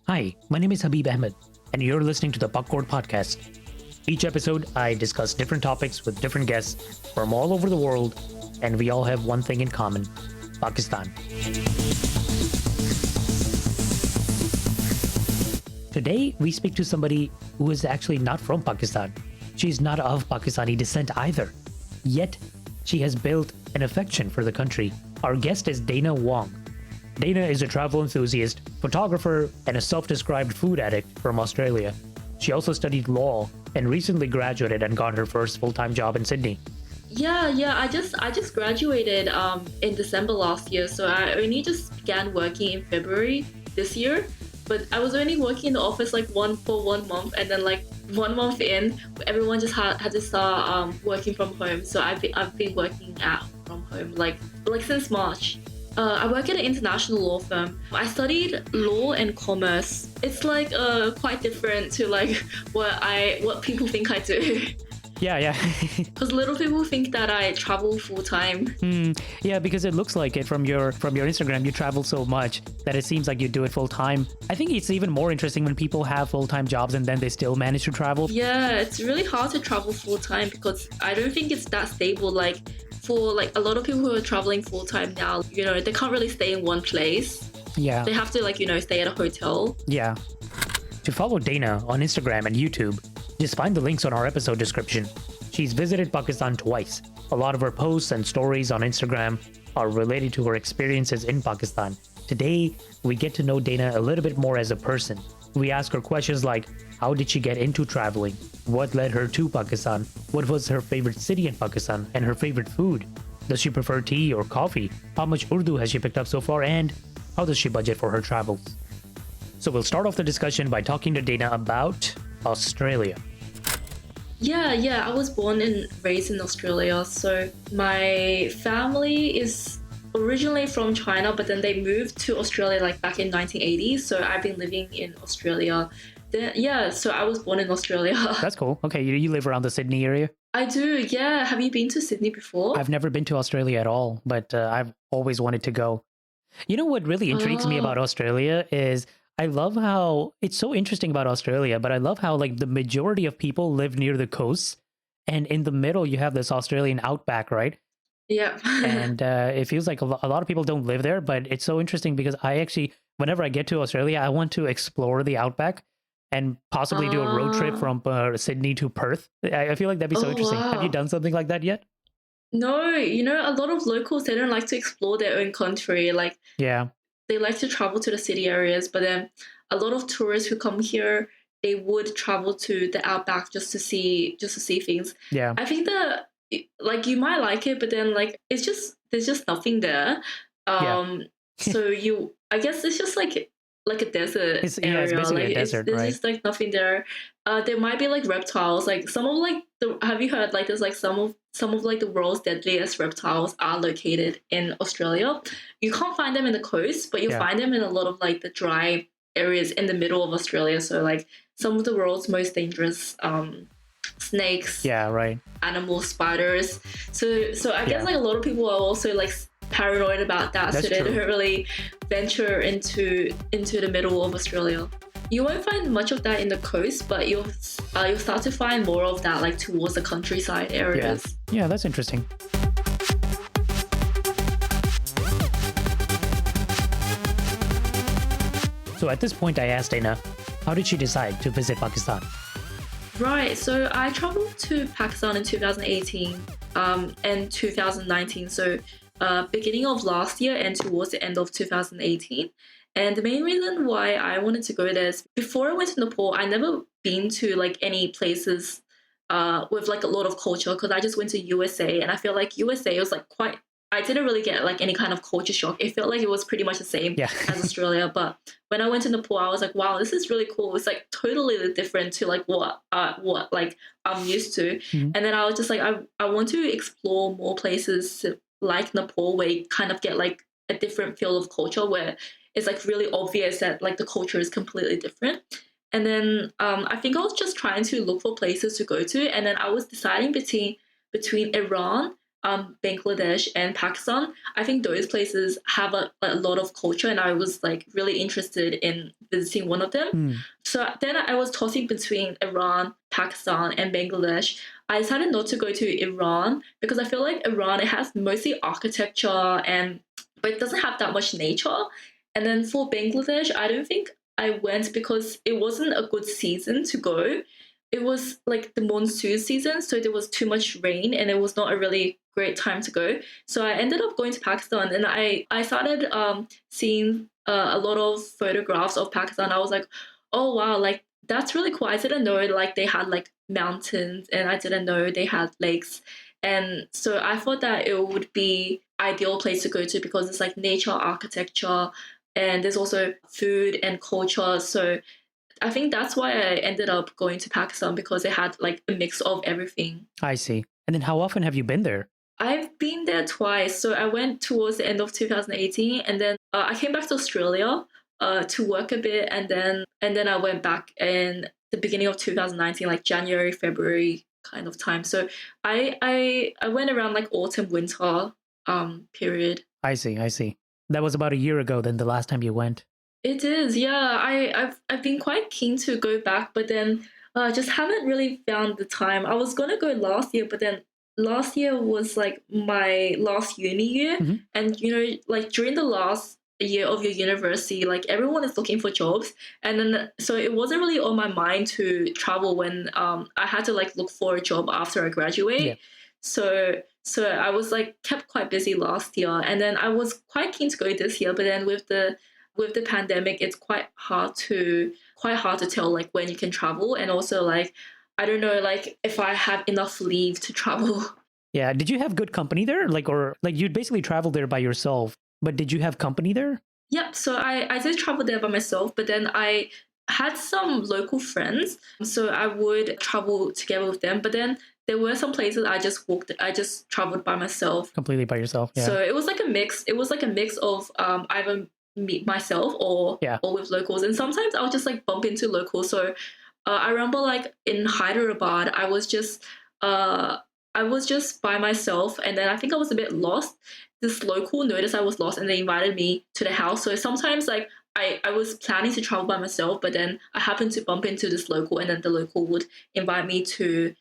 Hi, my name is Habib Ahmed, and you're listening to the Popcorn Podcast. Each episode, I discuss different topics with different guests from all over the world, and we all have one thing in common: Pakistan. Today, we speak to somebody who is actually not from Pakistan. She's not of Pakistani descent either. Yet, she has built an affection for the country. Our guest is Dana Wang. Dana is a travel enthusiast, photographer, and a self-described food addict from Australia. She also studied law and recently graduated and got her first full-time job in Sydney. Yeah. I just graduated in December last year, so I only just began working in February this year. But I was only working in the office like one month, and then like 1 month in, everyone just had to start working from home. So I've been working out from home like since March. I work at an international law firm. I studied law and commerce. It's like quite different to like what people think I do. Yeah. Because little people think that I travel full time. Yeah, because it looks like it from your Instagram. You travel so much that it seems like you do it full time. I think it's even more interesting when people have full-time jobs and then they still manage to travel. Yeah, it's really hard to travel full time because I don't think it's that stable. Like for like a lot of people who are traveling full time now, they can't really stay in one place. Yeah. They have to stay at a hotel. Yeah. To follow Dana on Instagram and YouTube, just find the links on our episode description. She's visited Pakistan twice. A lot of her posts and stories on Instagram are related to her experiences in Pakistan. Today, we get to know Dana a little bit more as a person. We ask her questions like, how did she get into traveling? What led her to Pakistan? What was her favorite city in Pakistan and her favorite food? Does she prefer tea or coffee? How much Urdu has she picked up so far? And how does she budget for her travels? So we'll start off the discussion by talking to Dana about Australia. Yeah. I was born and raised in Australia. So my family is originally from China, but then they moved to Australia like back in 1980. So I've been living in Australia. So I was born in Australia. That's cool. Okay, you live around the Sydney area? I do, yeah. Have you been to Sydney before? I've never been to Australia at all, but I've always wanted to go. You know what really intrigues me about Australia is I love how it's so interesting about Australia, but I love how like the majority of people live near the coast, and in the middle you have this Australian outback, right? Yeah. And it feels like a lot of people don't live there, but it's so interesting because I actually, whenever I get to Australia, I want to explore the outback and possibly do a road trip from Sydney to Perth. I feel like that'd be so interesting. Wow. Have you done something like that yet? No, a lot of locals, they don't like to explore their own country. Like, Yeah. they like to travel to the city areas, but then a lot of tourists who come here, they would travel to the outback just to see things. Yeah. I think that like you might like it, but then like there's just nothing there. So I guess it's just like a desert area. It's basically like a desert, there's right? just like nothing there. There might be like reptiles, like some of like have you heard like there's like some of like the world's deadliest reptiles are located in Australia. You can't find them in the coast, but you'll find them in a lot of like the dry areas in the middle of Australia. So like some of the world's most dangerous snakes, animals, spiders. So I guess like a lot of people are also like paranoid about that. That's so they true. don't really venture into the middle of Australia. You won't find much of that in the coast, but you'll start to find more of that like towards the countryside areas. Yeah, that's interesting. So at this point, I asked Dana, how did she decide to visit Pakistan? Right, so I traveled to Pakistan in 2018 and 2019. So beginning of last year and towards the end of 2018. And the main reason why I wanted to go there is before I went to Nepal, I never been to like any places with like a lot of culture because I just went to USA, and I feel like USA was like I didn't really get like any kind of culture shock. It felt like it was pretty much the same as Australia. But when I went to Nepal, I was like, wow, this is really cool. It's like totally different to like what like I'm used to. Mm-hmm. And then I was just like, I want to explore more places like Nepal where you kind of get like a different feel of culture where it's like really obvious that like the culture is completely different. And then I think I was just trying to look for places to go to. And then I was deciding between Iran Bangladesh and Pakistan. I think those places have a lot of culture, and I was like really interested in visiting one of them. Hmm. So then I was tossing between Iran, Pakistan, and Bangladesh. I decided not to go to Iran because I feel like Iran, it has mostly architecture and but it doesn't have that much nature. And then for Bangladesh, I don't think I went because it wasn't a good season to go. It was like the monsoon season, so there was too much rain and it was not a really great time to go. So I ended up going to Pakistan, and I started seeing a lot of photographs of Pakistan. I was like, oh wow, like that's really cool. I didn't know like they had like mountains, and I didn't know they had lakes. And so I thought that it would be ideal place to go to because it's like nature, architecture, and there's also food and culture. So I think that's why I ended up going to Pakistan because it had like a mix of everything. I see. And then how often have you been there? I've been there twice. So I went towards the end of 2018, and then I came back to Australia to work a bit, and then I went back in the beginning of 2019, like January, February kind of time. So I went around like autumn, winter period. I see. I see. That was about a year ago then the last time you went. It is, yeah. I've been quite keen to go back, but then just haven't really found the time. I was gonna go last year, but then last year was like my last uni year, Mhm. and you know, like during the last year of your university, like everyone is looking for jobs, and then so it wasn't really on my mind to travel when I had to like look for a job after I graduate. Yeah. So I was like kept quite busy last year, and then I was quite keen to go this year, but then with the pandemic, it's quite hard to tell like when you can travel, and also like I don't know like if I have enough leave to travel. Yeah. Did you have good company there? Like, or like you'd basically travel there by yourself, but did you have company there? Yep. So I did travel there by myself, but then I had some local friends, so I would travel together with them. But then there were some places I just traveled by myself. Completely by yourself. Yeah. So it was like a mix. It was like a mix of either meet myself Yeah. or with locals, and sometimes I'll just like bump into locals. So I remember like in Hyderabad, I was just by myself, and then I think I was a bit lost. This local noticed I was lost, and they invited me to the house. So sometimes like I was planning to travel by myself, but then I happened to bump into this local, and then the local would invite me to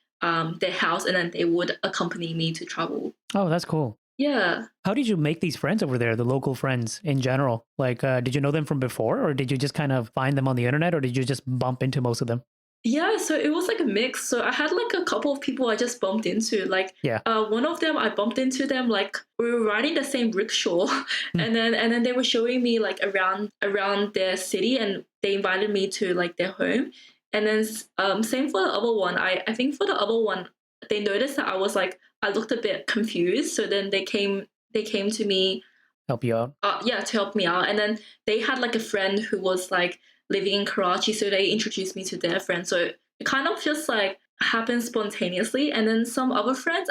their house, and then they would accompany me to travel. Oh, that's cool. Yeah. How did you make these friends over there, the local friends in general? Like, did you know them from before, or did you just kind of find them on the internet, or did you just bump into most of them? Yeah, so it was like a mix. So I had like a couple of people I just bumped into. Like, Yeah. one of them I bumped into them like we were riding the same rickshaw, and then they were showing me like around their city, and they invited me to like their home. And then same for the other one. I think for the other one, they noticed that I looked a bit confused. So then they came to me, Help you out. yeah, to help me out. And then they had like a friend who was like living in Karachi, so they introduced me to their friend. So it kind of just like happened spontaneously. And then some other friends,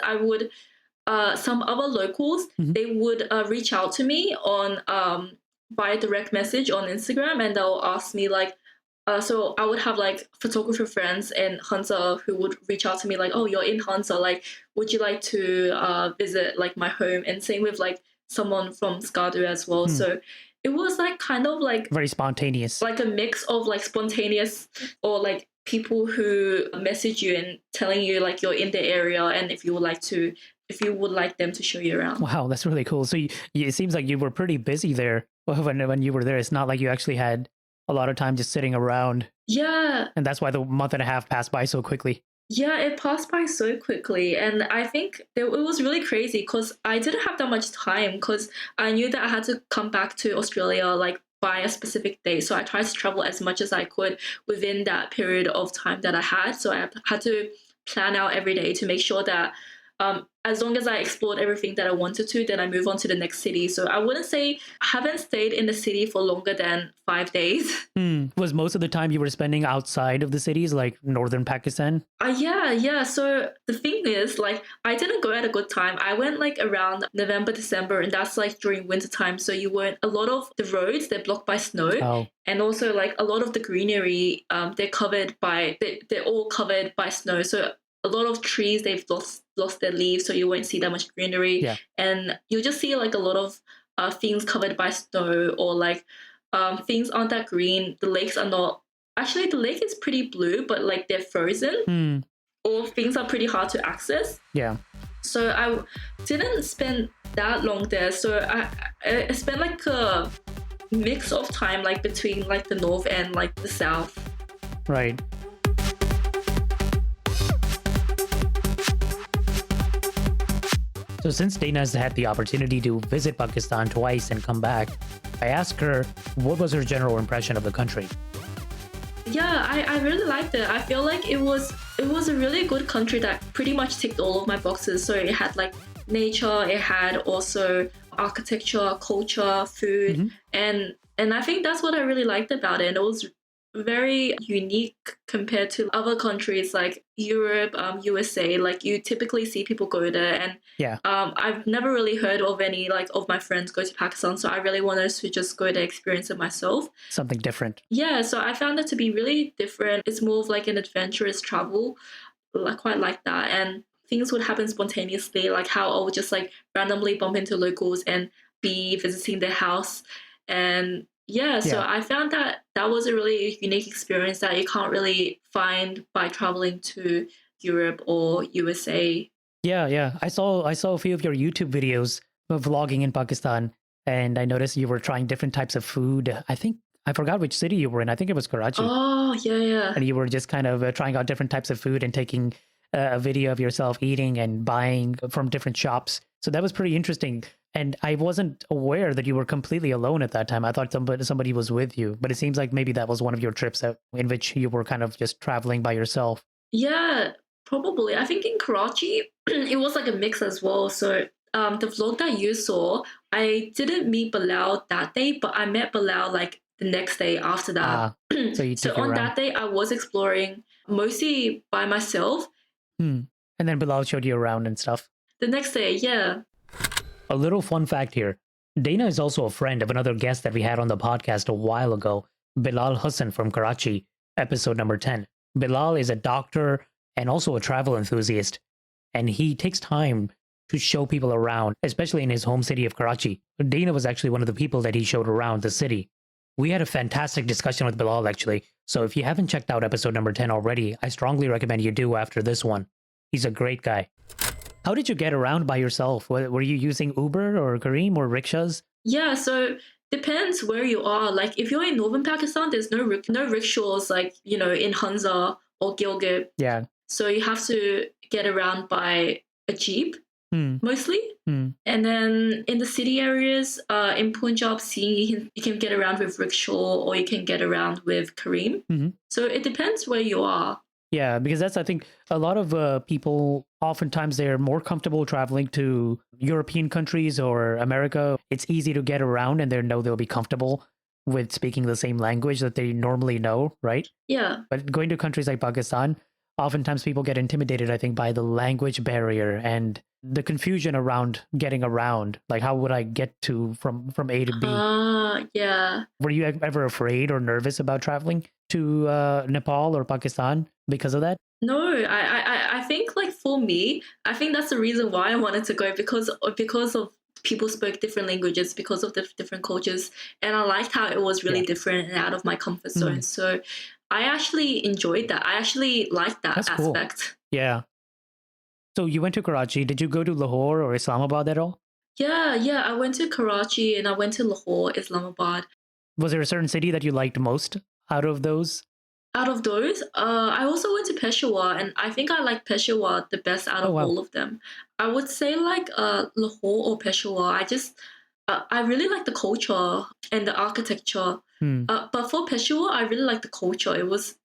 some other locals, Mhm. they would reach out to me on via direct message on Instagram, and they'll ask me like. So I would have like photographer friends in Hunter who would reach out to me like, oh, you're in Hunter, like, would you like to visit like my home? And same with like someone from Skadu as well. So it was like kind of Very spontaneous. like a mix of like spontaneous or like people who message you and telling you like you're in the area, and if you would like them to show you around. Wow, that's really cool. So it seems like you were pretty busy there when you were there. It's not like you actually had a lot of time just sitting around, Yeah. and that's why the month and a half passed by so quickly. Yeah, it passed by so quickly. And I think it was really crazy because I didn't have that much time because I knew that I had to come back to Australia like by a specific date. So I tried to travel as much as I could within that period of time that I had. So I had to plan out every day to make sure that as long as I explored everything that I wanted to, then I move on to the next city. So I wouldn't say I haven't stayed in the city for longer than 5 days. Was most of the time you were spending outside of the cities, like northern Pakistan? Yeah. So the thing is, like, I didn't go at a good time. I went like around November, December, and that's like during winter time. So you weren't a lot of the roads they're blocked by snow, Oh, and also like a lot of the greenery they're all covered by snow. So a lot of trees they've lost their leaves, so you won't see that much greenery, Yeah. and you'll just see like a lot of things covered by snow, or like things aren't that green. The lakes are not. Actually, the lake is pretty blue, but like they're frozen, Hmm. or things are pretty hard to access. Yeah. So I didn't spend that long there. So I spent like a mix of time like between like the north and like the south. Right. So since Dana has had the opportunity to visit Pakistan twice and come back, I asked her what was her general impression of the country. Yeah, I really liked it. I feel like it was a really good country that pretty much ticked all of my boxes. So it had like nature, it had also architecture, culture, food, and I think that's what I really liked about it. And it was very unique compared to other countries like Europe, USA. Like you typically see people go there, and Yeah. I've never really heard of any like of my friends go to Pakistan. So I really wanted to just go to experience it myself. Something different. Yeah, so I found it to be really different. It's more of like an adventurous travel. I quite like that. And things would happen spontaneously, like how I would just like randomly bump into locals and be visiting their house. And yeah, so I found that that was a really unique experience that you can't really find by traveling to Europe or USA. Yeah. I saw a few of your YouTube videos of vlogging in Pakistan, and I noticed you were trying different types of food. I think I forgot which city you were in. I think it was Karachi. Oh, yeah. And you were just kind of trying out different types of food and taking a video of yourself eating and buying from different shops. So that was pretty interesting. And I wasn't aware that you were completely alone at that time. I thought somebody was with you, but it seems like maybe that was one of your trips in which you were kind of just traveling by yourself. Yeah, probably. I think in Karachi, it was like a mix as well. So the vlog that you saw, I didn't meet Bilal that day, but I met Bilal like the next day after that. So you So took it on around. that day, I was exploring mostly by myself. And then Bilal showed you around and stuff. The next day, yeah. A little fun fact here. Dana is also a friend of another guest that we had on the podcast a while ago, Bilal Hussain from Karachi, episode number 10. Bilal is a doctor and also a travel enthusiast, and he takes time to show people around, especially in his home city of Karachi. Dana was actually one of the people that he showed around the city. We had a fantastic discussion with Bilal, actually, so if you haven't checked out episode number 10 already, I strongly recommend you do after this one. He's a great guy. How did you get around by yourself? Were you using Uber or Careem or rickshaws? Yeah, so depends where you are. Like if you're in northern Pakistan, there's no rickshaws like, you know, in Hunza or Gilgit. Yeah. So you have to get around by a jeep mostly. Hmm. And then in the city areas, in Punjab, you can get around with rickshaw or you can get around with Careem. So it depends where you are. Yeah, because that's, I think, a lot of people, oftentimes they're more comfortable traveling to European countries or America. It's easy to get around and they know they'll be comfortable with speaking the same language that they normally know, right? Yeah. But going to countries like Pakistan, oftentimes people get intimidated, I think, by the language barrier and the confusion around getting around. Like, how would I get from A to B? Yeah. Were you ever afraid or nervous about traveling to Nepal or Pakistan because of that? No, I think like for me, I think that's the reason why I wanted to go because of people spoke different languages, because of the different cultures, and I liked how it was really different and out of my comfort zone. So I actually enjoyed that. I actually liked that That's aspect. Cool. Yeah. So you went to Karachi. Did you go to Lahore or Islamabad at all? Yeah. I went to Karachi and I went to Lahore, Islamabad. Was there a certain city that you liked most out of those? Out of those, I also went to Peshawar, and I think I like Peshawar the best out of all of them. I would say like Lahore or Peshawar. I really like the culture and the architecture. But for Peshawar, I really like the culture. It was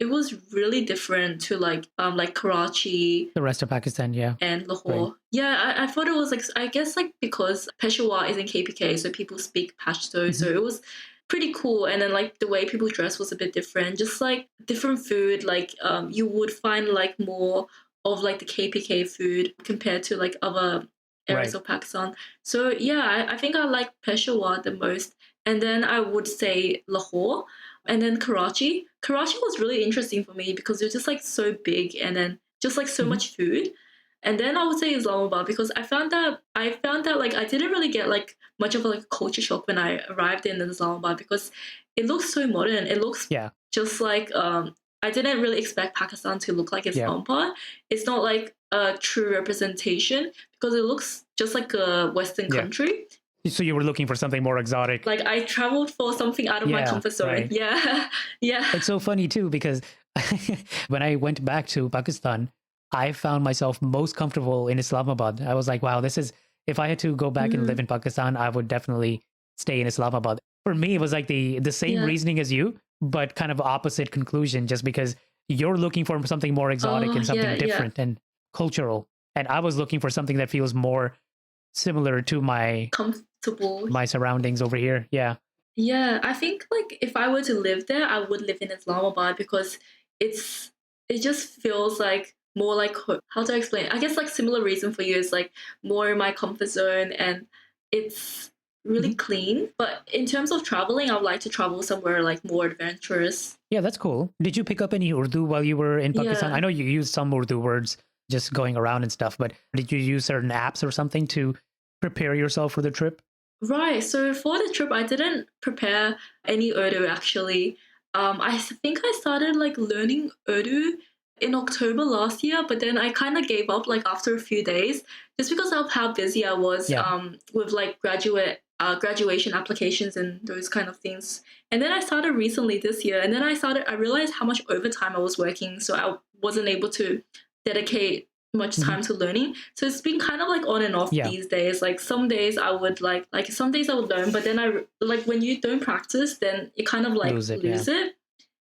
really different to like Karachi, the rest of Pakistan, yeah, and Lahore. Right. Yeah, I thought it was like, I guess like because Peshawar is in KPK, so people speak Pashto, so it was pretty cool. And then like the way people dress was a bit different, just like different food. Like you would find like more of like the KPK food compared to like other areas of Pakistan. So yeah, I think I like Peshawar the most. And then I would say Lahore, and then Karachi. Karachi was really interesting for me because it was just like so big, and then just like so Hmm. much food. And then I would say Islamabad because I found that like I didn't really get like much of like a culture shock when I arrived in Islamabad because it looks so modern. It looks Yeah. just like I didn't really expect Pakistan to look like Yeah. Islamabad. It's not like a true representation because it looks just like a Western Yeah. country. So you were looking for something more exotic. Like I traveled for something out of my Yeah, comfort zone. right. Yeah, yeah. It's so funny too because when I went back to Pakistan, I found myself most comfortable in Islamabad. I was like, wow, this is, if I had to go back and live in Pakistan, I would definitely stay in Islamabad. For me, it was like the same Yeah. reasoning as you, but kind of opposite conclusion, just because you're looking for something more exotic Oh, and something yeah, yeah. different and cultural. And I was looking for something that feels more similar to Comfortable. my surroundings over here. Yeah. Yeah, I think like if I were to live there, I would live in Islamabad because it just feels like more like how do I explain? I guess like similar reason for you is like more in my comfort zone and it's really Mhm. clean. But in terms of traveling, I would like to travel somewhere like more adventurous. Yeah, that's cool. Did you pick up any Urdu while you were in Pakistan? Yeah. I know you used some Urdu words just going around and stuff, but did you use certain apps or something to prepare yourself for the trip? Right. So for the trip, I didn't prepare any Urdu actually. Think I started like learning Urdu in October last year, but then I kind of gave up like after a few days just because of how busy I was Yeah. with like graduation applications and those kind of things. And then I started recently this year, and then I realized how much overtime I was working, so I wasn't able to dedicate much Mhm. time to learning. So it's been kind of like on and off Yeah. these days. Like some days I would like some days I would learn, but then I like when you don't practice, then you kind of like Lose it, lose it.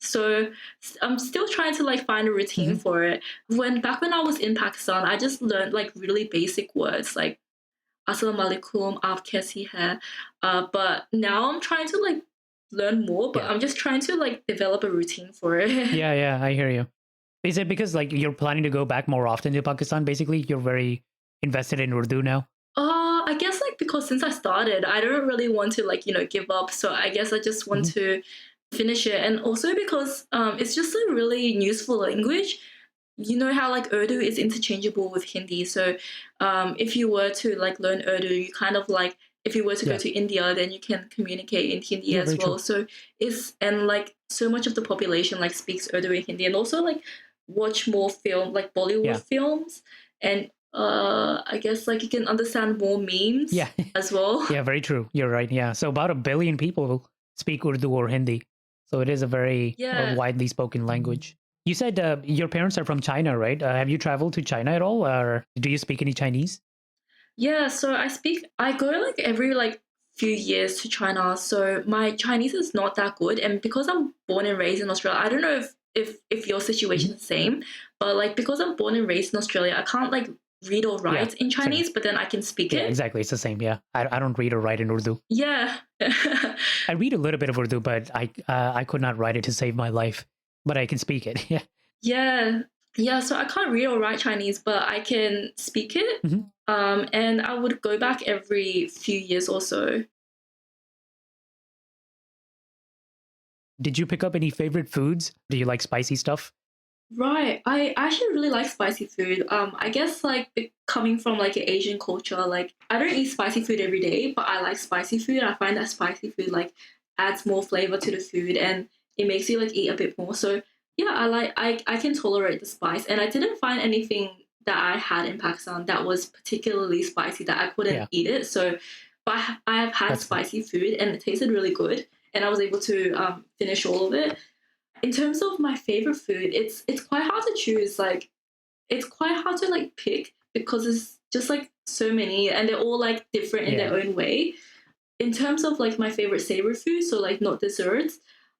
So I'm still trying to like find a routine Mhm. for it. When I was in Pakistan, I just learned like really basic words like Assalamu alaikum, aap kaisi hai. But now I'm trying to like learn more, but Yeah. I'm just trying to like develop a routine for it. Yeah, yeah, I hear you. Is it because like you're planning to go back more often to Pakistan? Basically, you're very invested in Urdu now. I guess like because since I started, I don't really want to like give up. So I guess I just want Mhm. to finish it, and also because it's just a really useful language. You know how like Urdu is interchangeable with Hindi. So if you were to like learn Urdu, you kind of like if you were to go Yeah. to India, then you can communicate in Hindi Yeah, as very well. true. So it's and like so much of the population like speaks Urdu and Hindi, and also like watch more film like Bollywood Yeah. films, and I guess like you can understand more memes Yeah. as well. Yeah, very true. You're right. Yeah. So about 1 billion people speak Urdu or Hindi. So it is a very Yeah. widely spoken language. You said your parents are from China, right? Have you traveled to China at all? Or do you speak any Chinese? Yeah, so I go like every like few years to China. So my Chinese is not that good. And because I'm born and raised in Australia, I don't know if your situation Mhm. is the same, but like because I'm born and raised in Australia, I can't like read or Yeah, write in same. Chinese, but then I can speak Yeah, it. exactly. It's the same. Yeah. I don't read or write in Urdu. Yeah. I read a little bit of Urdu, but I could not write it to save my life. But I can speak it. Yeah. Yeah. Yeah, so I can't read or write Chinese, but I can speak it. Mhm. And I would go back every few years or so. Did you pick up any favorite foods? Do you like spicy stuff? Right. I actually really like spicy food. I guess like coming from like an Asian culture, like I don't eat spicy food every day, but I like spicy food. I find that spicy food like adds more flavor to the food and it makes you like eat a bit more. So yeah, I can tolerate the spice, and I didn't find anything that I had in Pakistan that was particularly spicy that I couldn't Yeah, eat it. So, but I have had that's good. spicy food and it tasted really good, and I was able to finish all of it. In terms of my favorite food, it's quite hard to choose. Like it's quite hard to like pick because it's just like so many and they're all like different in Yeah. their own way. In terms of like my favorite savory food, so like not desserts,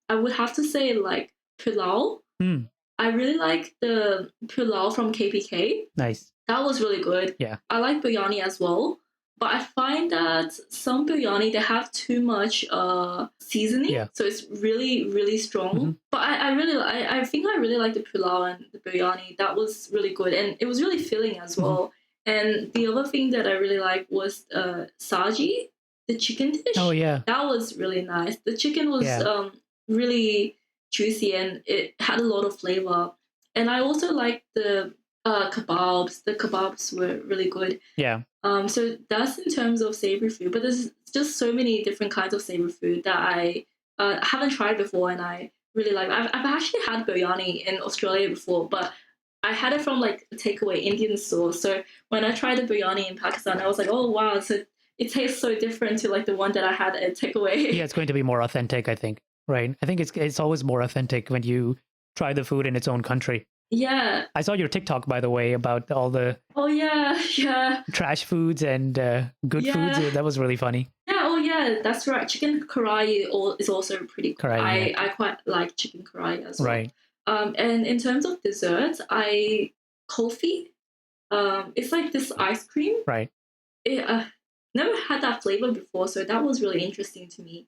I would have to say like pilau. Hmm. I really like the pilau from KPK. Nice. That was really good. Yeah. I like biryani as well. But I find that some biryani they have too much seasoning, Yeah. so it's really really strong. Mhm. But I think I really like the pilau and the biryani. That was really good and it was really filling as Mhm. well. And the other thing that I really liked was saji, the chicken dish. Oh yeah. That was really nice. The chicken was Yeah. really juicy and it had a lot of flavor. And I also like the Kebabs. The kebabs were really good. Yeah. So that's in terms of savory food, but there's just so many different kinds of savory food that I haven't tried before, and I really like. I've actually had biryani in Australia before, but I had it from like a takeaway Indian store. So when I tried the biryani in Pakistan, I was like, oh wow, so it tastes so different to like the one that I had at takeaway. Yeah, it's going to be more authentic, I think. Right. I think it's always more authentic when you try the food in its own country. Yeah. I saw your TikTok, by the way, about all the Oh yeah, yeah. trash foods and good Yeah. foods. That was really funny. Yeah, oh yeah, that's right. Chicken karai is also pretty cool. Karai, yeah. I quite like chicken karai as well. Right. And in terms of desserts, kulfi. It's like this ice cream. Right. It never had that flavor before, so that was really interesting to me.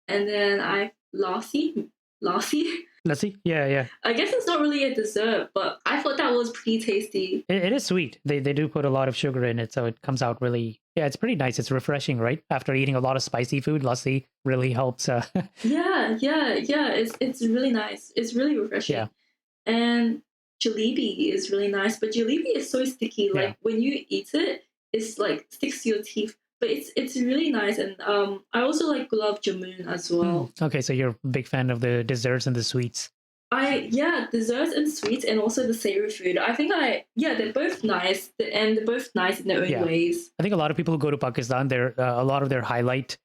And then lassi. Let's see. Yeah, yeah. I guess it's not really a dessert, but I thought that was pretty tasty. It is sweet. They do put a lot of sugar in it, so it comes out really. Yeah, it's pretty nice. It's refreshing, right? After eating a lot of spicy food, lassi really helps. Yeah. It's really nice. It's really refreshing. Yeah. And jalebi is really nice, but jalebi is so sticky. Like Yeah. when you eat it, it's like sticks to your teeth. But it's really nice, and I also like gulab jamun as well. Okay, so you're a big fan of the desserts and the sweets. Desserts and sweets, and also the savory food. I think they're both nice, and they're both nice in their own Yeah. ways. I think a lot of people who go to Pakistan, a lot of their highlight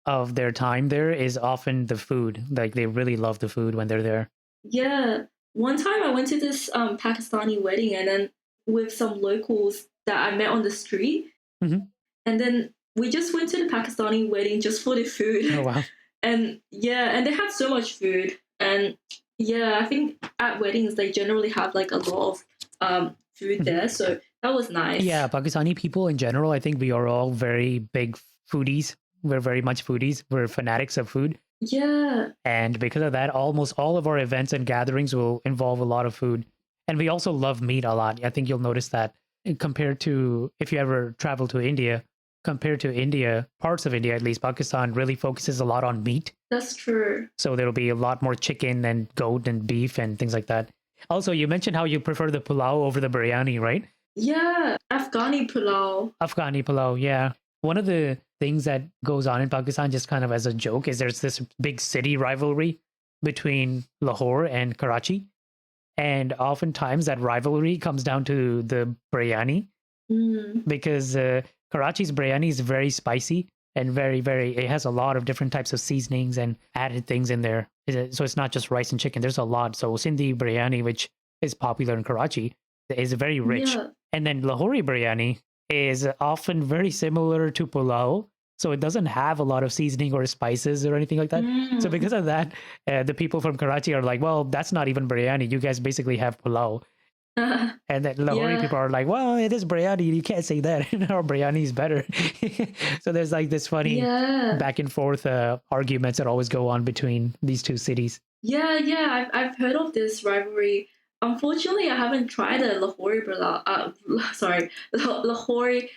of their time there is often the food. Like they really love the food when they're there. Yeah, one time I went to this Pakistani wedding, and then with some locals that I met on the street. Mhm. And then we just went to the Pakistani wedding just for the food. Oh wow! And they had so much food. And yeah, I think at weddings they generally have like a lot of food there. So that was nice. Yeah, Pakistani people in general, I think we are all very big foodies. We're very much foodies. We're fanatics of food. Yeah. And because of that, almost all of our events and gatherings will involve a lot of food. And we also love meat a lot. I think you'll notice that compared to if you ever travel to India, compared to India, parts of India, at least Pakistan really focuses a lot on meat. That's true. So there'll be a lot more chicken and goat and beef and things like that. Also, you mentioned how you prefer the pulao over the biryani, right? Yeah, Afghani pulao. Afghani pulao, yeah. One of the things that goes on in Pakistan, just kind of as a joke, is there's this big city rivalry between Lahore and Karachi. And oftentimes that rivalry comes down to the biryani because Karachi's biryani is very spicy and it has a lot of different types of seasonings and added things in there. So it's not just rice and chicken. There's a lot. So Sindhi biryani, which is popular in Karachi, is very rich. Yeah. And then Lahori biryani is often very similar to pulao. So it doesn't have a lot of seasoning or spices or anything like that. So because of that, the people from Karachi are like, well, that's not even biryani. You guys basically have pulao. And then Lahori people are like, well, it is biryani. You can't say that. Our biryani is better. So there's like this funny back and forth arguments that always go on between these two cities. Yeah. I've heard of this rivalry. Unfortunately, I haven't tried a Lahori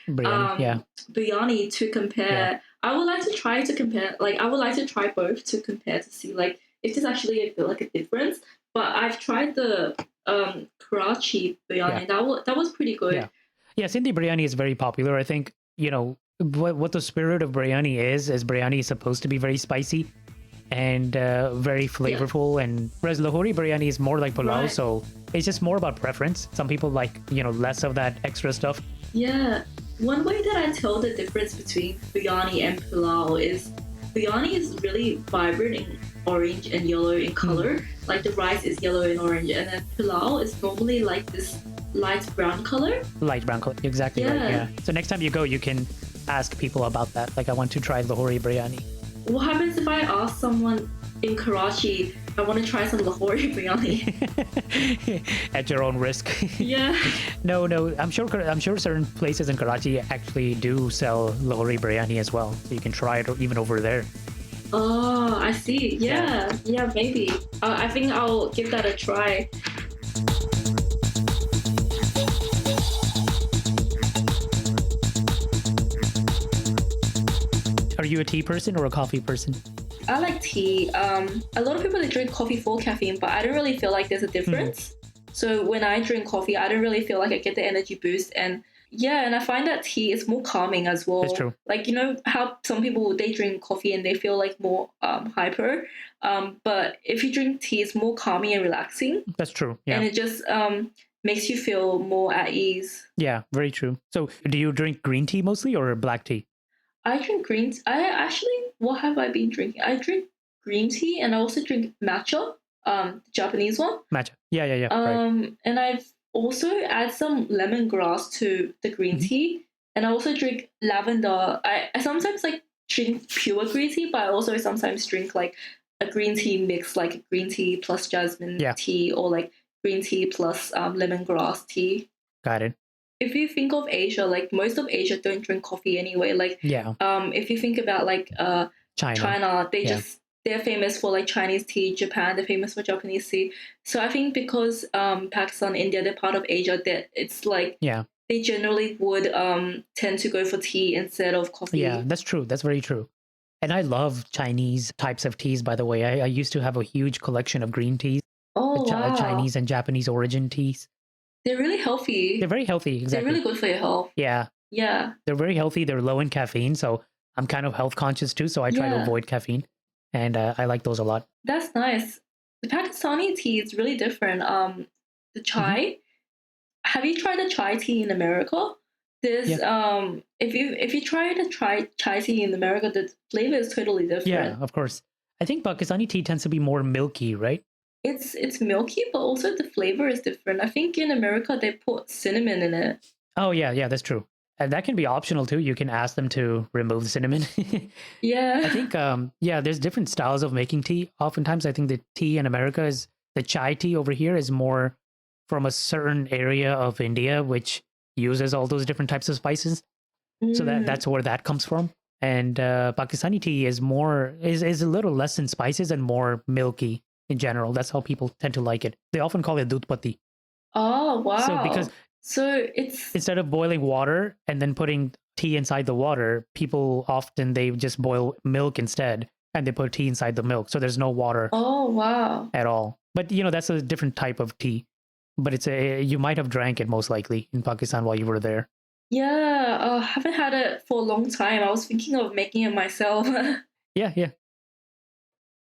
biryani to compare. Yeah. I would like to try to compare. Like, I would like to try both to compare to see like if there's actually a difference. But I've tried the Karachi biryani. That was pretty good. Yeah, Sindhi biryani is very popular. I think, what the spirit of biryani is biryani is supposed to be very spicy and very flavorful. And whereas Lahori biryani is more like pulao, so it's just more about preference. Some people like, less of that extra stuff. Yeah. One way that I tell the difference between biryani and pulao is biryani is really vibrant in orange and yellow in color. Like the rice is yellow and orange, and then pulao is normally like this light brown color. Light brown color, exactly right. Yeah. So next time you go, you can ask people about that. Like, I want to try Lahori biryani. What happens if I ask someone in Karachi, I want to try some Lahori biryani? At your own risk. Yeah. No. I'm sure certain places in Karachi actually do sell Lahori biryani as well. So you can try it even over there. Oh, I see. Yeah, maybe. I think I'll give that a try. Are you a tea person or a coffee person? I like tea. A lot of people that drink coffee for caffeine, but I don't really feel like there's a difference. So when I drink coffee, I don't really feel like I get the energy boost. And yeah, and I find that tea is more calming as well. That's true. Like, you know how some people, they drink coffee and they feel like more hyper. But if you drink tea, it's more calming and relaxing. That's true. Yeah. And it just makes you feel more at ease. Yeah, very true. So do you drink green tea mostly or black tea? I drink green tea. I actually, what have I been drinking? I drink green tea and I also drink matcha, the Japanese one. Matcha. Yeah, yeah, yeah. Right. And I've also add some lemongrass to the green tea, and I also drink lavender. I sometimes like drink pure green tea, but I also sometimes drink like a green tea mix, like green tea plus jasmine tea, or like green tea plus lemongrass tea. Got it. If you think of Asia, like most of Asia don't drink coffee anyway. Like if you think about like China, they're famous for like Chinese tea. Japan, they're famous for Japanese tea. So I think because Pakistan, India, they're part of Asia, that it's like they generally would tend to go for tea instead of coffee. Yeah, that's true. That's very true. And I love Chinese types of teas, by the way. I used to have a huge collection of green teas. Oh, wow. Chinese and Japanese origin teas. They're really healthy. They're very healthy, exactly. They're really good for your health. Yeah. Yeah. They're very healthy. They're low in caffeine, so I'm kind of health conscious too, so I try to avoid caffeine. And I like those a lot. That's nice. The Pakistani tea is really different. The chai. Have you tried the chai tea in America? There's if you try to try chai tea in America, the flavor is totally different. Yeah, of course. I think Pakistani tea tends to be more milky, right? It's milky, but also the flavor is different. I think in America they put cinnamon in it. Oh yeah, that's true. And that can be optional too. You can ask them to remove the cinnamon. Yeah. I think there's different styles of making tea. Oftentimes I think the tea in America is the chai tea over here is more from a certain area of India which uses all those different types of spices. So that's where that comes from. And Pakistani tea is a little less in spices and more milky in general. That's how people tend to like it. They often call it dudh patti. Oh, wow. So it's instead of boiling water and then putting tea inside the water, people often they just boil milk instead and they put tea inside the milk. So there's no water. Oh, wow. At all. But that's a different type of tea. But you might have drank it most likely in Pakistan while you were there. Yeah, I haven't had it for a long time. I was thinking of making it myself. Yeah.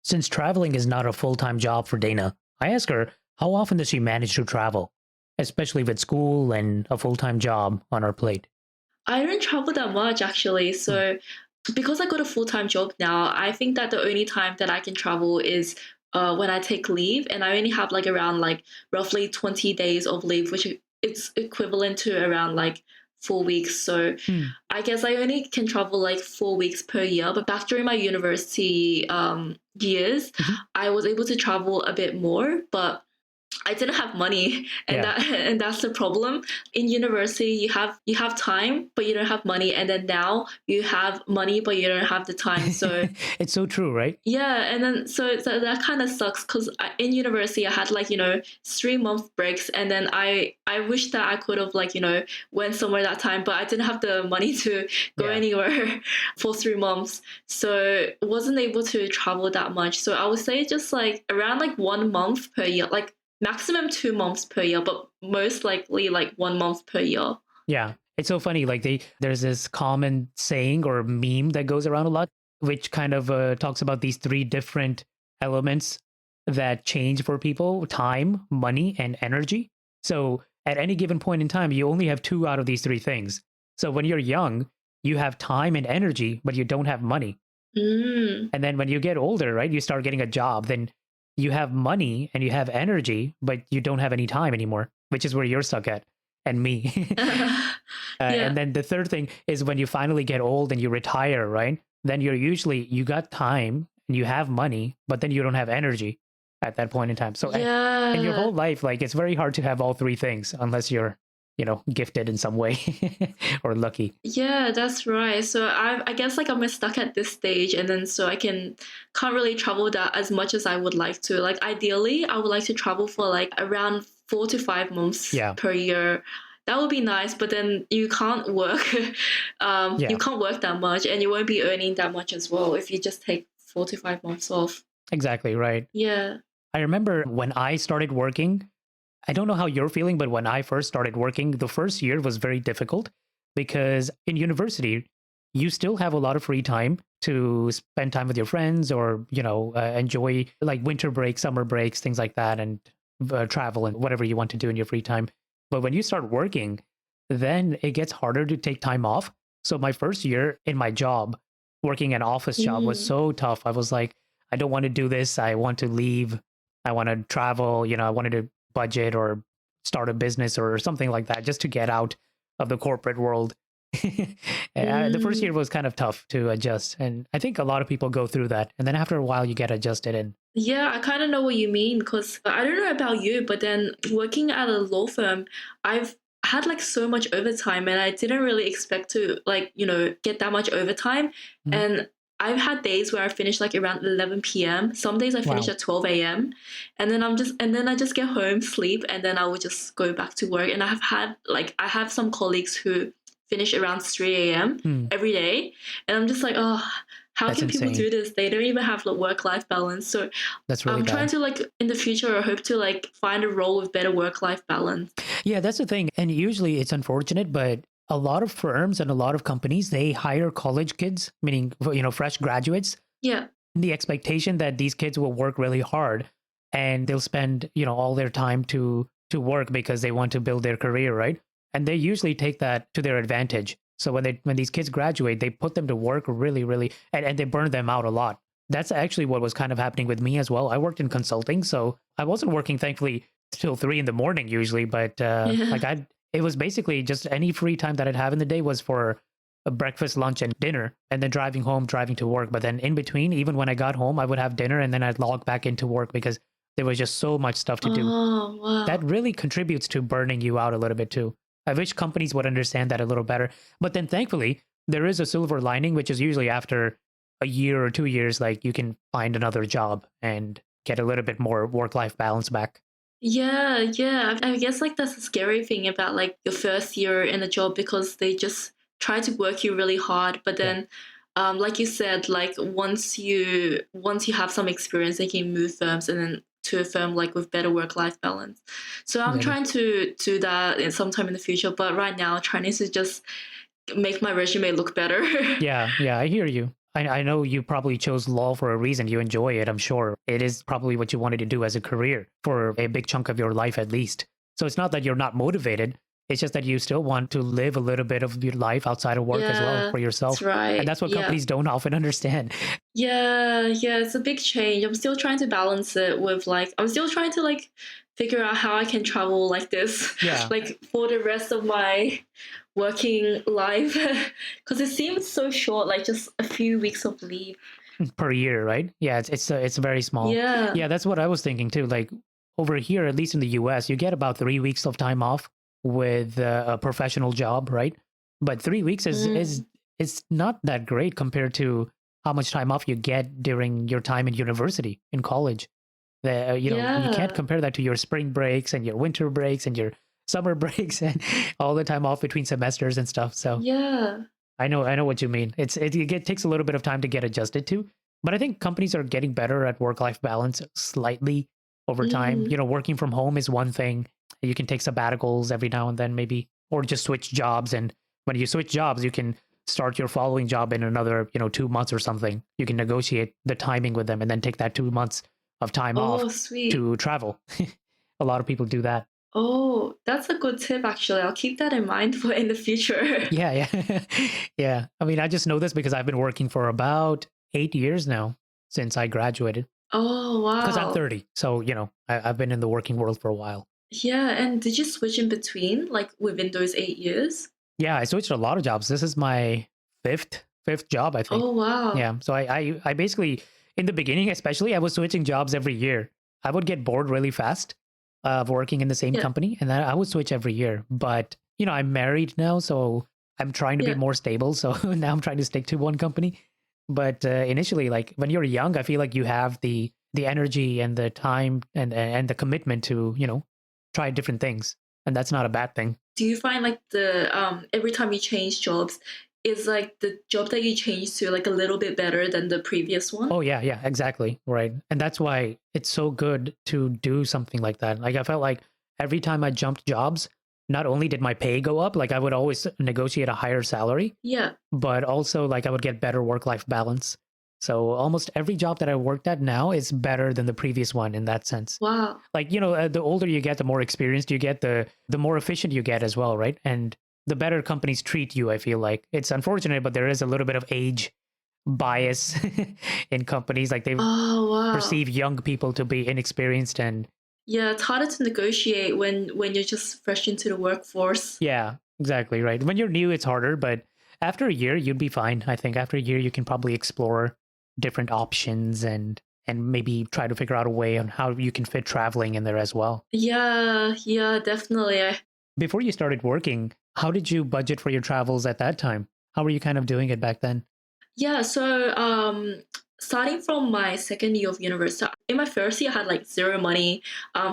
Since traveling is not a full-time job for Dana, I ask her, how often does she manage to travel? Especially with school and a full-time job on her plate. I don't travel that much, actually. So because I got a full-time job now, I think that the only time that I can travel is when I take leave. And I only have like around like roughly 20 days of leave, which it's equivalent to around like 4 weeks. So I guess I only can travel like 4 weeks per year. But back during my university years, I was able to travel a bit more, but I didn't have money, and that's the problem. In university, you have time, but you don't have money, and then now you have money, but you don't have the time. So it's so true, right? Yeah, and then so that kind of sucks because in university I had like 3-month breaks, and then I wish that I could have like went somewhere that time, but I didn't have the money to go anywhere for 3 months, so wasn't able to travel that much. So I would say just like around like 1 month per year, like maximum 2 months per year, but most likely like 1 month per year. Yeah, it's so funny. Like there's this common saying or meme that goes around a lot, which kind of talks about these 3 different elements that change for people: time, money, and energy. So at any given point in time, you only have 2 out of these 3 things. So when you're young, you have time and energy, but you don't have money. And then when you get older, right, you start getting a job, then you have money and you have energy, but you don't have any time anymore, which is where you're stuck at, and me. And then the third thing is when you finally get old and you retire, right? Then you got time and you have money, but then you don't have energy at that point in time. So in your whole life, like it's very hard to have all 3 things unless you're gifted in some way or lucky. Yeah, that's right. So I guess like I'm stuck at this stage, and then so I can't really travel that as much as I would like to. Like ideally, I would like to travel for like around 4 to 5 months per year. That would be nice, but then you can't work. You can't work that much, and you won't be earning that much as well if you just take 4 to 5 months off. Exactly right. Yeah. I remember when I started working, I don't know how you're feeling, but when I first started working, the first year was very difficult because in university, you still have a lot of free time to spend time with your friends or, enjoy like winter breaks, summer breaks, things like that, and travel and whatever you want to do in your free time. But when you start working, then it gets harder to take time off. So my first year in my job, working an office job was Mm. so tough. I was like, I don't want to do this. I want to leave. I want to travel. I wanted to budget or start a business or something like that just to get out of the corporate world. The first Mm. year was kind of tough to adjust. And I think a lot of people go through that. And then after a while, you get adjusted. And Yeah, I kind of know what you mean because I don't know about you, but then working at a law firm, I've had like so much overtime and I didn't really expect to like, get that much overtime. Mhm. And I've had days where I finish like around 11 p.m. Some days I finish Wow, at 12 a.m. And then I just get home, sleep, and then I would just go back to work. And I have some colleagues who finish around 3 a.m. Hmm, every day. And I'm just like, oh, how that's can people insane. do this? They don't even have like work-life balance. So That's really I'm trying bad. to like in the future I hope to like find a role with better work-life balance. Yeah, that's the thing. And usually it's unfortunate, but a lot of firms and a lot of companies, they hire college kids, meaning, fresh graduates, Yeah. in the expectation that these kids will work really hard and they'll spend, all their time to work because they want to build their career, right? And they usually take that to their advantage. So when these kids graduate, they put them to work really, really, and they burn them out a lot. That's actually what was kind of happening with me as well. I worked in consulting, so I wasn't working, thankfully, till 3 in the morning usually, but Yeah. like it was basically just any free time that I'd have in the day was for a breakfast, lunch, and dinner, and then driving home, driving to work. But then in between, even when I got home, I would have dinner and then I'd log back into work because there was just so much stuff to do. Oh, That wow. really contributes to burning you out a little bit too. I wish companies would understand that a little better. But then thankfully, there is a silver lining, which is usually after a year or 2 years, like you can find another job and get a little bit more work life balance back. Yeah, yeah. I guess like that's the scary thing about like your first year in a job because they just try to work you really hard, but Yeah, then like you said, like once you have some experience, they can move firms and then to a firm like with better work life balance. So I'm exactly. trying to do that in sometime in the future, but right now trying to just make my resume look better. Yeah, yeah, I hear you. I know you probably chose law for a reason. You enjoy it, I'm sure. It is probably what you wanted to do as a career for a big chunk of your life, at least. So it's not that you're not motivated. It's just that you still want to live a little bit of your life outside of work as well Yeah, for that's yourself. And right. that's what Yeah. companies don't often understand. Yeah, yeah, it's a big change. I'm still trying to balance it with like I'm still trying to like figure out how I can travel like this Yeah, like for the rest of my working life because it seems so short, like just a few weeks of leave. per year, right? Yeah, it's very small. Yeah. Yeah, that's what I was thinking too. Like over here, at least in the US, you get about 3 weeks of time off with a professional job, right? But 3 weeks is Mm. it's not that great compared to how much time off you get during your time in university, in college. You can't Yeah. compare that to your spring breaks and your winter breaks and your summer breaks and all the time off between semesters and stuff. So Yeah. I know what you mean. Takes a little bit of time to get adjusted to, but I think companies are getting better at work-life balance slightly over time. Mm. Working from home is one thing. You can take sabbaticals every now and then, maybe, or just switch jobs. And when you switch jobs, you can start your following job in another, 2 months or something. You can negotiate the timing with them and then take that 2 months of time off Oh, sweet. to travel. A lot of people do that. Oh, that's a good tip actually. I'll keep that in mind for in the future. Yeah, yeah. Yeah. I mean, I just know this because I've been working for about 8 years now since I graduated Oh, because I'm wow. 30. So, I've been in the working world for a while. Yeah, and did you switch in between, like within those 8 years? Yeah, I switched a lot of jobs. This is my fifth job, I think. Oh, wow. Yeah. So I basically, in the beginning, especially, I was switching jobs every year. I would get bored really fast of working in the same Yeah, company and then I would switch every year. But, I'm married now, so I'm trying to be yeah. more stable. So now I'm trying to stick to one company. But initially, like when you're young, I feel like you have the energy and the time and the commitment to, try different things. And that's not a bad thing. Do you find like the every time you change jobs, is like the job that you change to like a little bit better than the previous one? Oh yeah, yeah, exactly. Right. And that's why it's so good to do something like that. Like I felt like every time I jumped jobs, not only did my pay go up, like I would always negotiate a higher salary, Yeah. but also like I would get better work-life balance. So almost every job that I worked at now is better than the previous one in that sense. Wow. Like, the older you get, the more experienced you get, the more efficient you get as well, right? And the better companies treat you, I feel like. It's unfortunate, but there is a little bit of age bias in companies. Like they Oh, wow. perceive young people to be inexperienced and Yeah, it's harder to negotiate when you're just fresh into the workforce. yeah, exactly right. When you're new, it's harder, but after a year, you'd be fine. I think after a year, you can probably explore different options and maybe try to figure out a way on how you can fit traveling in there as well. Yeah, definitely. Before you started working, how did you budget for your travels at that time? How were you kind of doing it back then? Yeah, so starting from my second year of university, in my first year I had like zero money.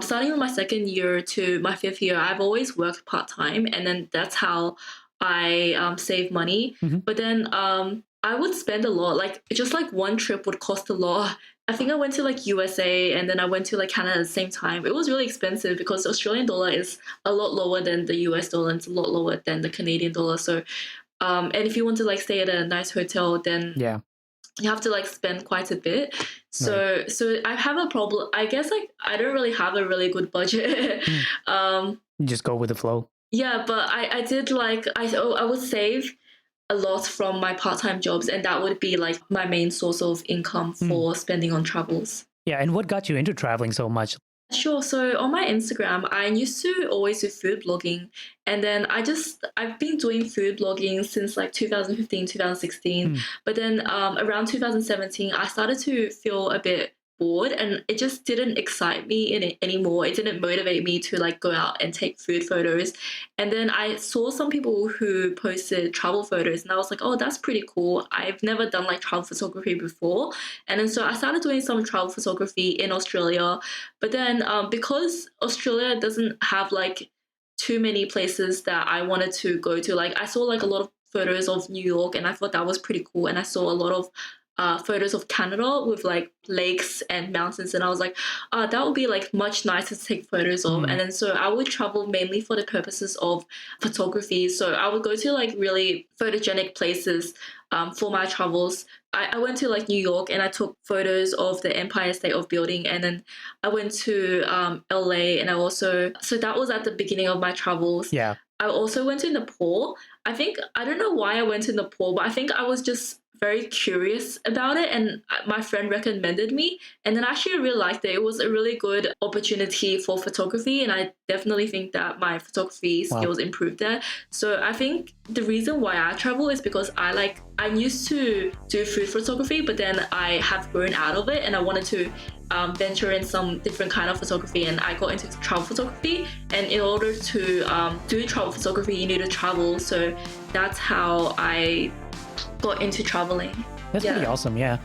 Starting from my second year to my fifth year, I've always worked part-time, and then that's how I save money. Mhm. But then I would spend a lot. Like just like one trip would cost a lot. I think I went to like USA and then I went to like Canada at the same time. It was really expensive because the Australian dollar is a lot lower than the US dollar and it's a lot lower than the Canadian dollar. So and if you want to like stay at a nice hotel, then Yeah. you have to like spend quite a bit. So I have a problem. I guess like I don't really have a really good budget. You just go with the flow. Yeah, but I did like I would save a lot from my part-time jobs, and that would be like my main source of income for spending on travels. Yeah. And what got you into traveling so much? Sure. So on my Instagram, I used to always do food blogging. And then I've been doing food blogging since like 2015, 2016. But then around 2017, I started to feel a bit bored and it just didn't excite me in it anymore. It didn't motivate me to like go out and take food photos. And then I saw some people who posted travel photos and I was like, oh, that's pretty cool. I've never done like travel photography before. And then so I started doing some travel photography in Australia. But then because Australia doesn't have like too many places that I wanted to go to, like I saw like a lot of photos of New York and I thought that was pretty cool. And I saw a lot of photos of Canada with like lakes and mountains, and I was like, that would be like much nicer to take photos of. And then so I would travel mainly for the purposes of photography. So I would go to like really photogenic places for my travels. I went to like New York and I took photos of the Empire State of Building, and then I went to LA, and so that was at the beginning of my travels. Yeah. I also went to Nepal. I don't know why I went to Nepal, but I think I was just very curious about it, and my friend recommended me, and then actually I really liked it. It was a really good opportunity for photography, and I definitely think that my photography skills improved there. So I think the reason why I travel is because I used to do food photography, but then I have grown out of it and I wanted to venture in some different kind of photography, and I got into travel photography. And in order to do travel photography, you need to travel. So that's how I got into traveling. That's pretty awesome. Yeah.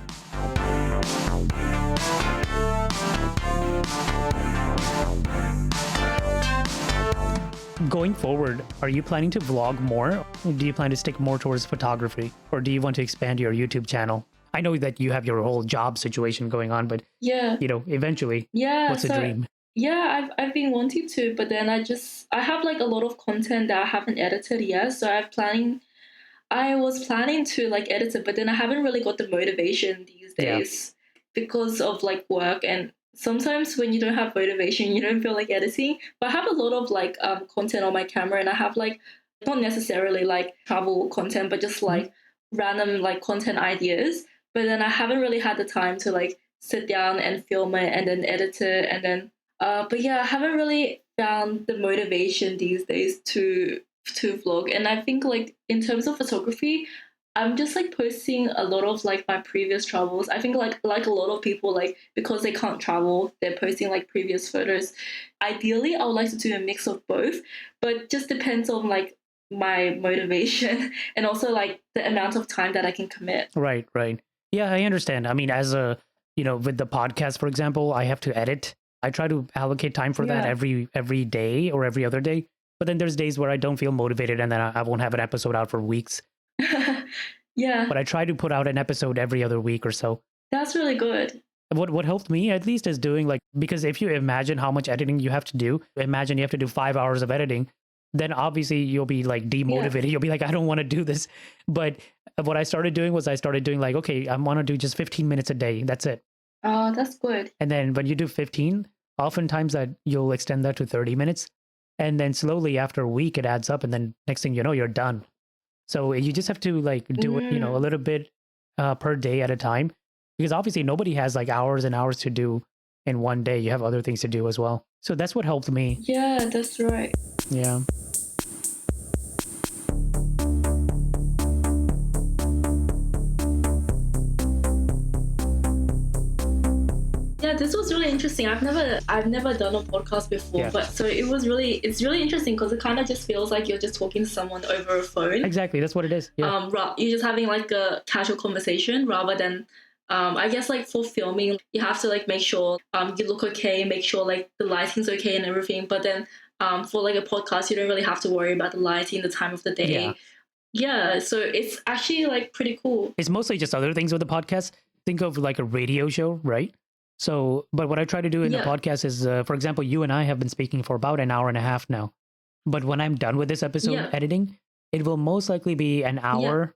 Going forward, are you planning to vlog more? Do you plan to stick more towards photography, or do you want to expand your YouTube channel? I know that you have your whole job situation going on, but eventually, what's the dream? Yeah, I've been wanting to, but then I have like a lot of content that I haven't edited yet. So I was planning to like edit it, but then I haven't really got the motivation these days because of like work. And sometimes when you don't have motivation, you don't feel like editing. But I have a lot of like content on my camera, and I have like not necessarily like travel content, but just like random like content ideas. But then I haven't really had the time to like sit down and film it and then edit it. And then but yeah, I haven't really found the motivation these days to vlog. And I think like in terms of photography, I'm just like posting a lot of like my previous travels. I think like a lot of people, like because they can't travel, they're posting like previous photos. Ideally, I would like to do a mix of both, but just depends on like my motivation and also like the amount of time that I can commit. Right. Yeah, I understand. I mean, as with the podcast, for example, I have to edit. I try to allocate time for that every day or every other day. But then there's days where I don't feel motivated, and then I won't have an episode out for weeks. Yeah. But I try to put out an episode every other week or so. That's really good. What helped me at least is doing like, because if you imagine how much editing you have to do, imagine you have to do 5 hours of editing, then obviously you'll be like demotivated. You'll be like, I don't want to do this. But what I started doing was I started doing like, okay, I want to do just 15 minutes a day. That's it. Oh, that's good. And then when you do 15, oftentimes that you'll extend that to 30 minutes. And then slowly after a week, it adds up. And then next thing you know, you're done. So you just have to like do it, a little bit per day at a time. Because obviously nobody has like hours and hours to do in one day. You have other things to do as well. So that's what helped me. Yeah, that's right. Yeah. Yeah, this was really interesting. I've never done a podcast before, Yeah. but so it's really interesting because it kind of just feels like you're just talking to someone over a phone. Exactly. That's what it is. Yeah. You're just having like a casual conversation rather than I guess like for filming you have to like make sure you look okay, make sure like the lighting's okay and everything. But then for like a podcast you don't really have to worry about the lighting, the time of the day. Yeah. Yeah, so it's actually like pretty cool. It's mostly just other things with the podcast. Think of like a radio show, right? So, but what I try to do in the podcast is, for example, you and I have been speaking for about an hour and a half now. But when I'm done with this episode editing, it will most likely be an hour,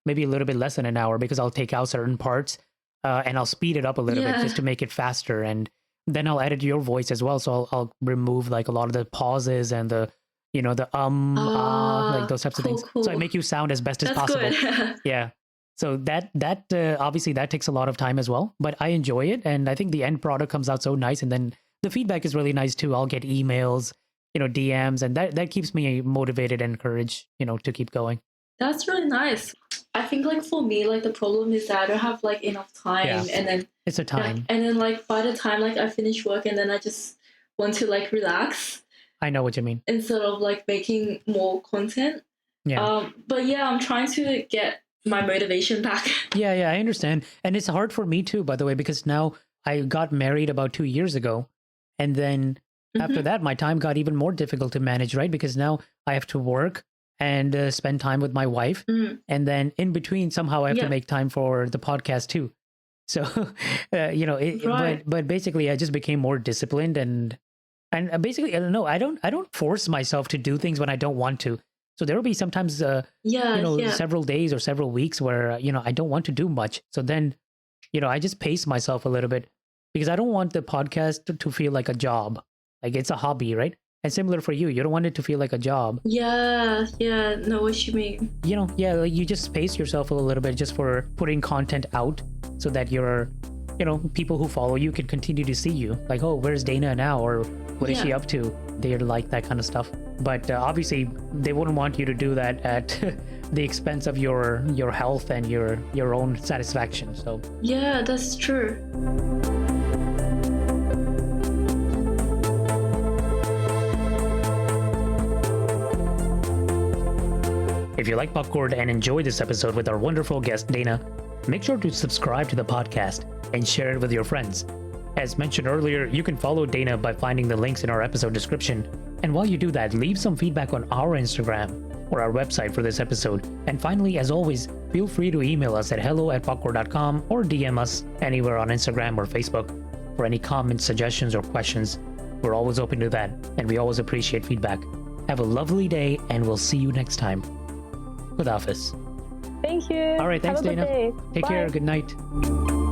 maybe a little bit less than an hour, because I'll take out certain parts and I'll speed it up a little bit just to make it faster. And then I'll edit your voice as well. So I'll remove like a lot of the pauses and the, like those types of things. Cool. So I make you sound as best as possible. Good. Yeah. So that obviously that takes a lot of time as well, but I enjoy it. And I think the end product comes out so nice. And then the feedback is really nice too. I'll get emails, DMs, and that keeps me motivated and encouraged, to keep going. That's really nice. I think like for me, like the problem is that I don't have like enough time, and then it's a time. And then like by the time like I finish work and then I just want to like relax. I know what you mean. Instead of like making more content. Yeah. But yeah, I'm trying to get my motivation back. Yeah, I understand. And it's hard for me too, by the way, because now I got married about 2 years ago. And then after that, my time got even more difficult to manage, right? Because now I have to work and spend time with my wife. And then in between, somehow I have to make time for the podcast too. So, but basically I just became more disciplined and basically, I don't know, I don't force myself to do things when I don't want to. So there will be sometimes, several days or several weeks where, I don't want to do much. So then, I just pace myself a little bit because I don't want the podcast to feel like a job. Like it's a hobby, right? And similar for you, you don't want it to feel like a job. Yeah, know what you mean. Like you just pace yourself a little bit just for putting content out so that your, people who follow you can continue to see you. Like, oh, where's Dana now? Or what is she up to? They're like that kind of stuff. But obviously, they wouldn't want you to do that at the expense of your health and your own satisfaction. So yeah, that's true. If you like popcorn and enjoy this episode with our wonderful guest Dana, make sure to subscribe to the podcast and share it with your friends. As mentioned earlier, you can follow Dana by finding the links in our episode description. And while you do that, leave some feedback on our Instagram or our website for this episode. And finally, as always, feel free to email us at hello@popcorn.com or DM us anywhere on Instagram or Facebook for any comments, suggestions, or questions. We're always open to that, and we always appreciate feedback. Have a lovely day, and we'll see you next time. Khuda Hafiz. Thank you. All right, thanks, Have a good Dana. day. Take Bye. care. Good night.